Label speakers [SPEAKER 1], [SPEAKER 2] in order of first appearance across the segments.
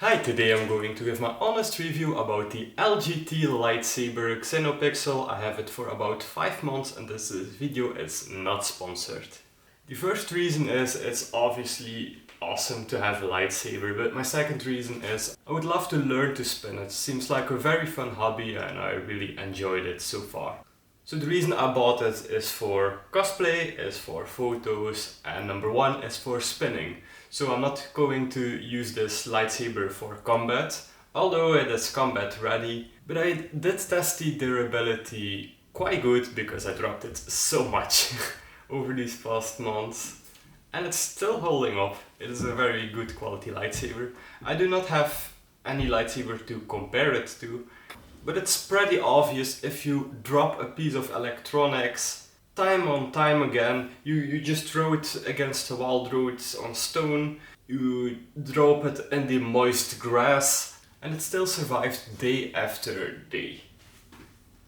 [SPEAKER 1] Hi, today I'm going to give my honest review about the LGT lightsaber Xenopixel. I have it for about 5 months and this video is not sponsored. The first reason is it's obviously awesome to have a lightsaber, but my second reason is I would love to learn to spin it. Seems like a very fun hobby and I really enjoyed it so far. So the reason I bought it is for cosplay, is for photos, and number one is for spinning. So I'm not going to use this lightsaber for combat, although it is combat ready, but I did test the durability quite good because I dropped it so much over these past months. And it's still holding up. It is a very good quality lightsaber. I do not have any lightsaber to compare it to, but it's pretty obvious if you drop a piece of electronics time on time again, you just throw it against a wall, throw it on stone, you drop it in the moist grass, and it still survives day after day,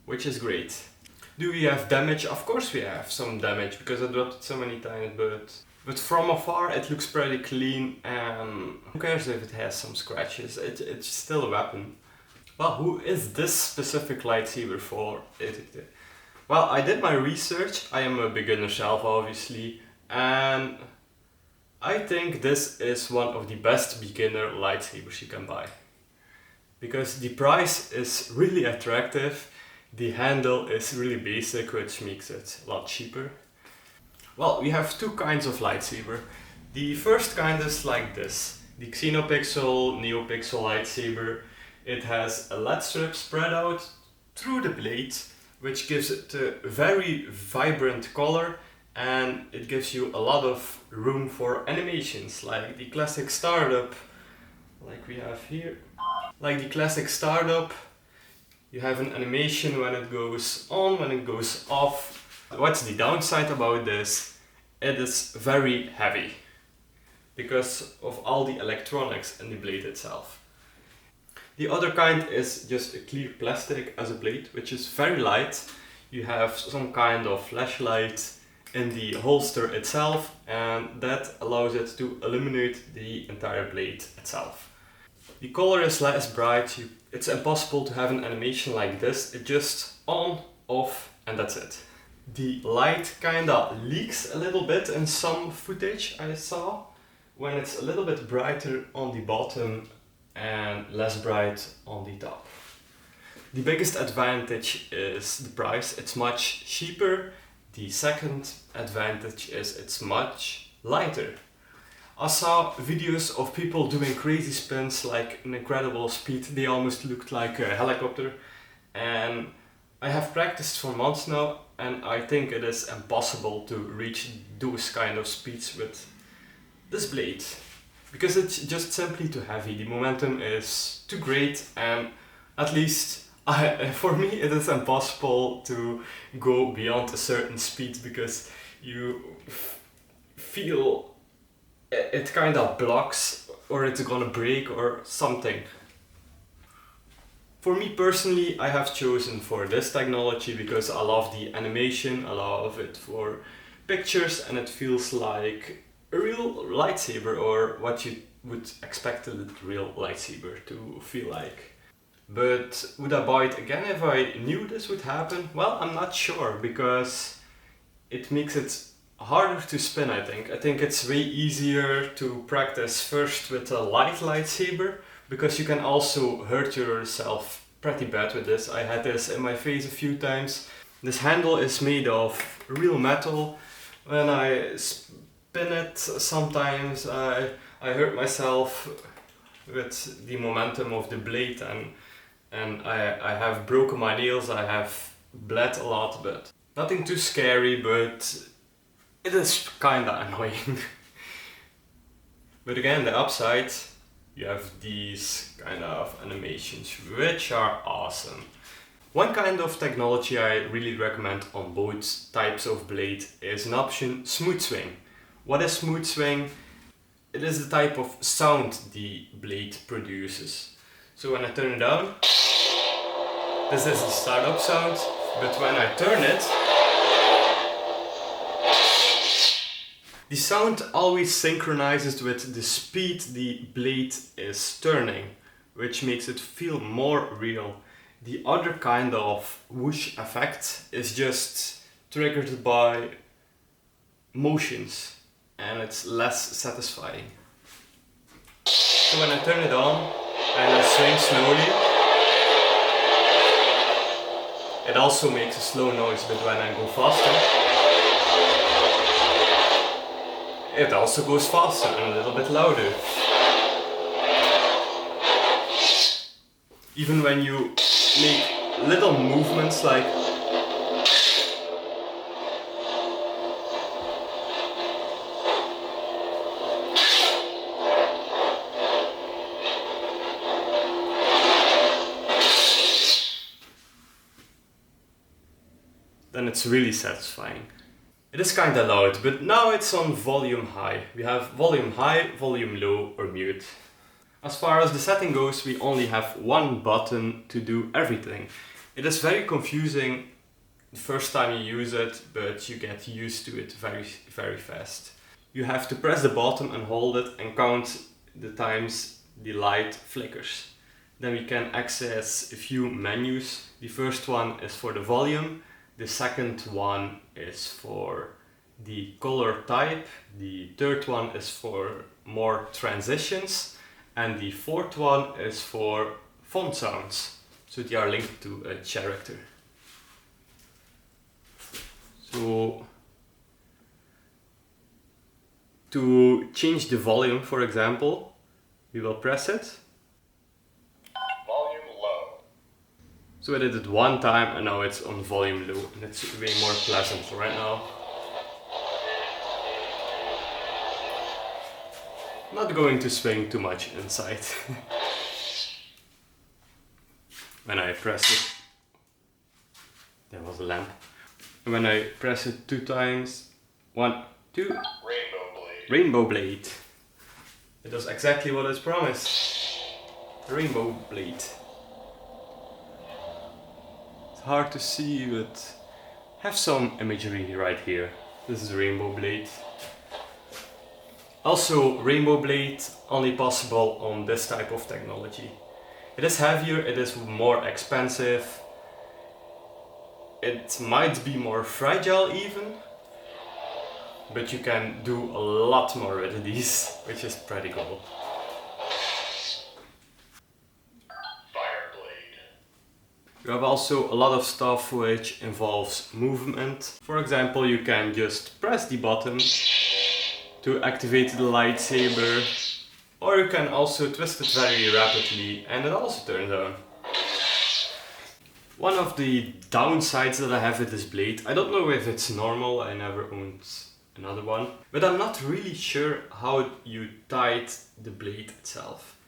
[SPEAKER 1] which is great. Do we have damage? Of course we have some damage, because I dropped it so many times, but from afar it looks pretty clean, and who cares if it has some scratches, it's still a weapon. Well, who is this specific lightsaber for? Well, I did my research. I am a beginner self, obviously, and I think this is one of the best beginner lightsabers you can buy. Because the price is really attractive, the handle is really basic, which makes it a lot cheaper. Well, we have two kinds of lightsaber. The first kind is like this, the Xenopixel NeoPixel lightsaber. It has a LED strip spread out through the blade, which gives it a very vibrant color, and it gives you a lot of room for animations, like the classic startup, like we have here. Like the classic startup, you have an animation when it goes on, when it goes off. What's the downside about this? It is very heavy, because of all the electronics in the blade itself. The other kind is just a clear plastic as a blade, which is very light. You have some kind of flashlight in the holster itself, and that allows it to illuminate the entire blade itself. The color is less bright, it's impossible to have an animation like this, it just on, off, and that's it. The light kinda leaks a little bit in some footage I saw, when it's a little bit brighter on the bottom and less bright on the top. The biggest advantage is the price, it's much cheaper. The second advantage is it's much lighter. I saw videos of people doing crazy spins like an incredible speed, they almost looked like a helicopter, and I have practiced for months now and I think it is impossible to reach those kind of speeds with this blade. Because it's just simply too heavy, the momentum is too great, and at least for me it is impossible to go beyond a certain speed because you feel it kind of blocks or it's gonna break or something. For me personally, I have chosen for this technology because I love the animation, I love it for pictures, and it feels like a real lightsaber, or what you would expect a real lightsaber to feel like. But would I buy it again if I knew this would happen? Well, I'm not sure, because it makes it harder to spin, I think. I think it's way easier to practice first with a light lightsaber, because you can also hurt yourself pretty bad with this. I had this in my face a few times. This handle is made of real metal. When I spin it, sometimes I hurt myself with the momentum of the blade, and I have broken my nails, I have bled a lot, but nothing too scary, but it is kinda annoying. But again, the upside, you have these kind of animations, which are awesome. One kind of technology I really recommend on both types of blade is an option smooth swing. What is smooth swing? It is the type of sound the blade produces. So when I turn it down, this is the startup sound, but when I turn it, The sound always synchronizes with the speed the blade is turning, which makes it feel more real. The other kind of whoosh effect is just triggered by motions, and it's less satisfying. So when I turn it on and I swing slowly, it also makes a slow noise, but when I go faster, it also goes faster and a little bit louder. Even when you make little movements like then it's really satisfying. It is kinda loud, but now it's on volume high. We have volume high, volume low or mute. As far as the setting goes, we only have one button to do everything. It is very confusing the first time you use it, but you get used to it very fast. You have to press the button and hold it and count the times the light flickers. Then we can access a few menus. The first one is for the volume. The second one is for the color type, the third one is for more transitions, and the fourth one is for font sounds, so they are linked to a character. So to change the volume, for example, we will press it. So I did it one time and now it's on volume low, and it's way more pleasant right now. Not going to swing too much inside. When I press it, there was a lamp. And when I press it 2 times, 1, 2, Rainbow Blade. It does exactly what it's promised. Rainbow Blade. Hard to see, but have some imagery right here. This is Rainbow Blade. Also, Rainbow Blade only possible on this type of technology. It is heavier, it is more expensive, it might be more fragile even, but you can do a lot more with these, which is pretty cool. You have also a lot of stuff which involves movement. For example, you can just press the button to activate the lightsaber, or you can also twist it very rapidly and it also turns on. One of the downsides that I have with this blade, I don't know if it's normal, I never owned another one, but I'm not really sure how you tied the blade itself.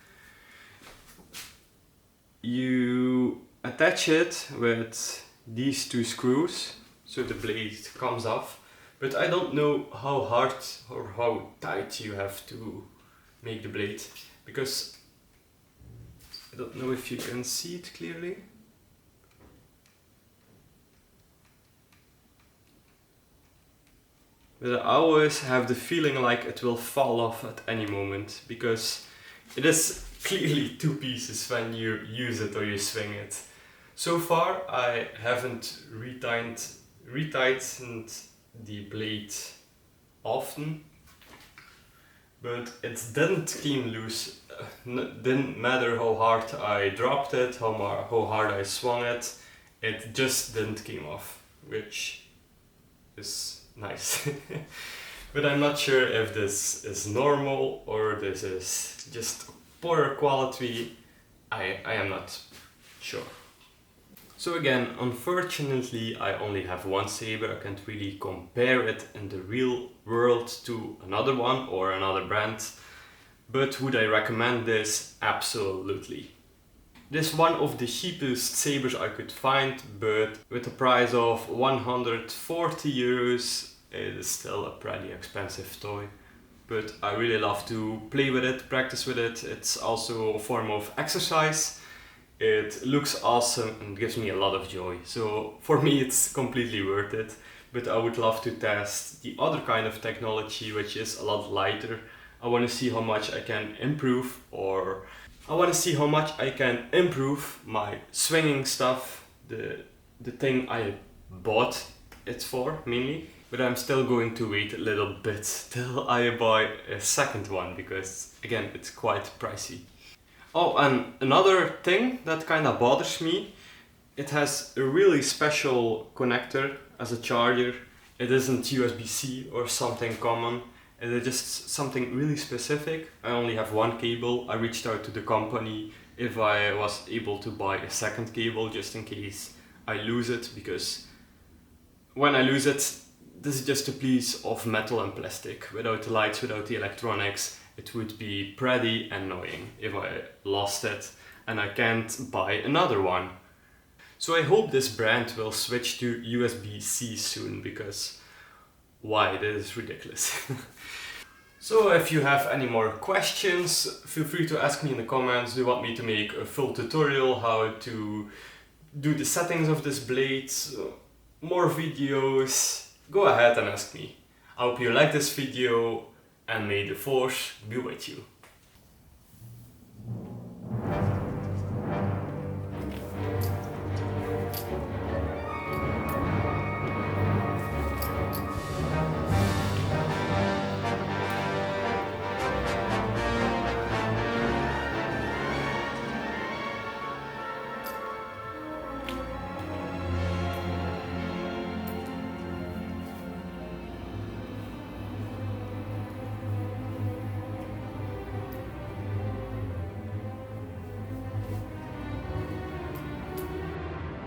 [SPEAKER 1] You attach it with these 2 screws, so the blade comes off, but I don't know how hard or how tight you have to make the blade, because I don't know if you can see it clearly. But I always have the feeling like it will fall off at any moment, because it is clearly 2 pieces when you use it or you swing it. So far I haven't retightened the blade often, but it didn't came loose. Didn't matter how hard I dropped it, how hard I swung it, it just didn't came off, which is nice. But I'm not sure if this is normal or this is just poorer quality. I am not sure. So again, unfortunately I only have one saber. I can't really compare it in the real world to another one or another brand. But would I recommend this? Absolutely. This is one of the cheapest sabers I could find, but with the price of 140 euros, it is still a pretty expensive toy. But I really love to play with it, practice with it. It's also a form of exercise. It looks awesome and gives me a lot of joy. So for me it's completely worth it. but I would love to test the other kind of technology, which is a lot lighter. I want to see how much I can improve, or I want to see how much I can improve my swinging stuff, the thing I bought it for mainly. But I'm still going to wait a little bit till I buy a second one, because again, it's quite pricey. Oh, and another thing that kind of bothers me, it has a really special connector as a charger. It isn't USB-C or something common. It is just something really specific. I only have one cable. I reached out to the company if I was able to buy a second cable just in case I lose it, because when I lose it, this is just a piece of metal and plastic. Without the lights, without the electronics, it would be pretty annoying if I lost it and I can't buy another one. So I hope this brand will switch to USB-C soon, because why? This is ridiculous. So if you have any more questions, feel free to ask me in the comments. Do you want me to make a full tutorial how to do the settings of this blade? More videos? Go ahead and ask me. I hope you like this video, and may the force be with you.